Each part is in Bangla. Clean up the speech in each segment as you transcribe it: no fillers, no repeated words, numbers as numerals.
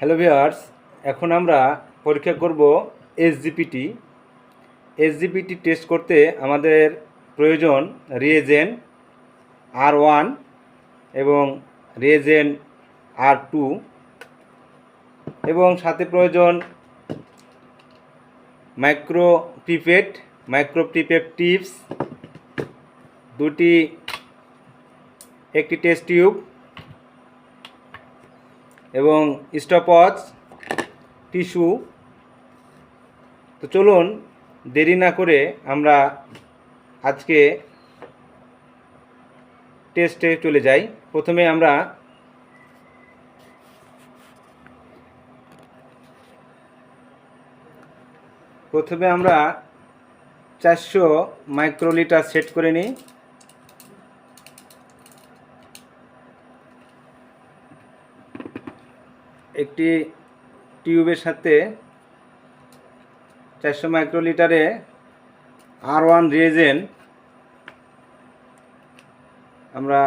হ্যালো ভিউয়ার্স, এখন আমরা পরীক্ষা করব এসজিপিটি। এসজিপিটি টেস্ট করতে আমাদের প্রয়োজন রিয়েজেন্ট R1 এবং রিয়েজেন্ট R2 এবং সাথে প্রয়োজন মাইক্রো পিপেট টিপস দুটি, একটি টেস্ট টিউব এবং স্টপওয়াচ, টিস্যু। তো চলুন দেরি না করে আমরা আজকে টেস্টে চলে যাই। প্রথমে আমরা প্রথমে আমরা 400 মাইক্রোলিটার সেট করে নিই। একটি টিউবের সাথে 400 মাইক্রোলিটারে R1 রিয়েজেন্ট আমরা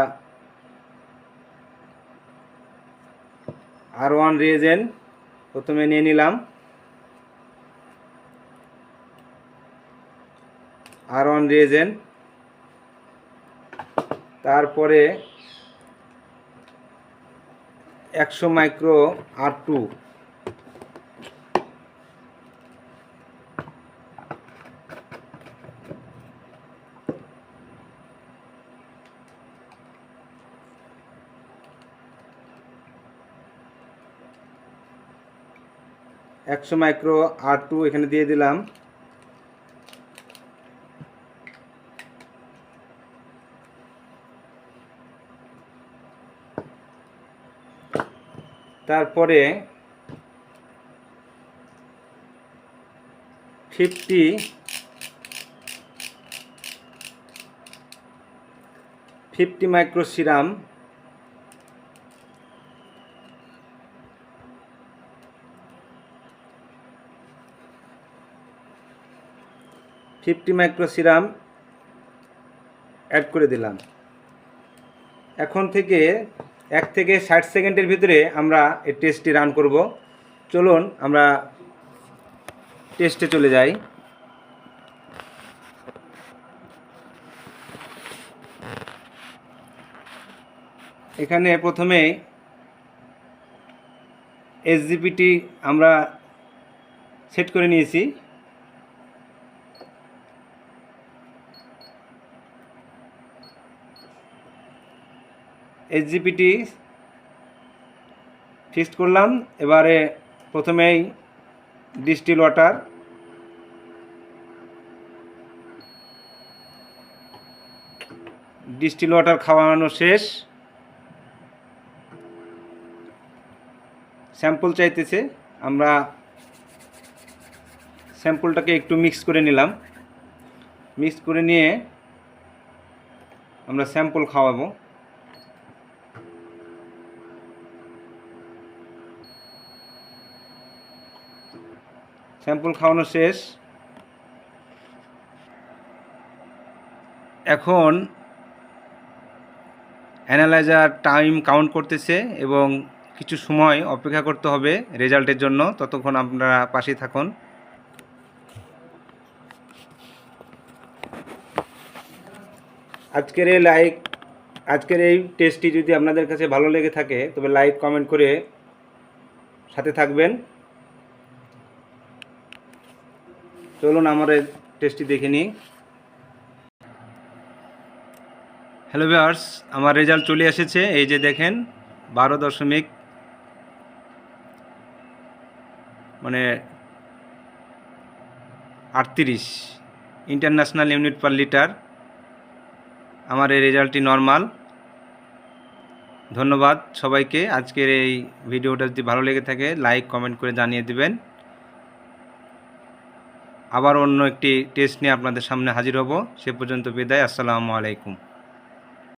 R1 রিয়েজেন্ট প্রথমে নিয়ে নিলাম। R1 রিয়েজেন্ট, তারপরে 100 মাইক্রো R2, এখানে দিয়ে দিলাম। তারপরে 50 মাইক্রো সিরাম, অ্যাড করে দিলাম। এখন থেকে 1 থেকে 60 সেকেন্ডের ভিতরে আমরা এই টেস্টটি রান করব। চলুন আমরা টেস্টে চলে যাই। এখানে প্রথমে এসজিপিটি আমরা সেট করে নিয়েছি। এসজিপিটি ফিক্সড করলাম। এবারে প্রথমেই ডিস্টিল ওয়াটার খাওয়ানো শেষ। স্যাম্পল চাইতেছে, আমরা স্যাম্পলটাকে একটু মিক্স করে নিলাম। মিক্স করে নিয়ে আমরা স্যাম্পল খাওয়াবো। স্যাম্পল খাওয়ানো শেষ। এখন অ্যানালাইজার টাইম কাউন্ট করতেছে এবং কিছু সময় অপেক্ষা করতে হবে রেজাল্টের জন্য। ততক্ষণ আপনারা পাশেই থাকুন। আজকের এই টেস্টটি যদি আপনাদের কাছে ভালো লেগে থাকে তবে লাইক কমেন্ট করে সাথে থাকবেন। চলুন আমার টেস্টটি দেখে নিই। হ্যালো ভিউয়ার্স, আমার রেজাল্ট চলে এসেছে। এই যে দেখেন 12.38 ইন্টারন্যাশনাল ইউনিট পার লিটার। আমার এই রেজাল্টটি নর্মাল। ধন্যবাদ সবাইকে। আজকের এই ভিডিওটা যদি ভালো লেগে থাকে লাইক কমেন্ট করে জানিয়ে দিবেন। আবার অন্য একটি টেস্ট নিয়ে আপনাদের সামনে হাজির হব। সে পর্যন্ত বিদায়। আসসালামু আলাইকুম।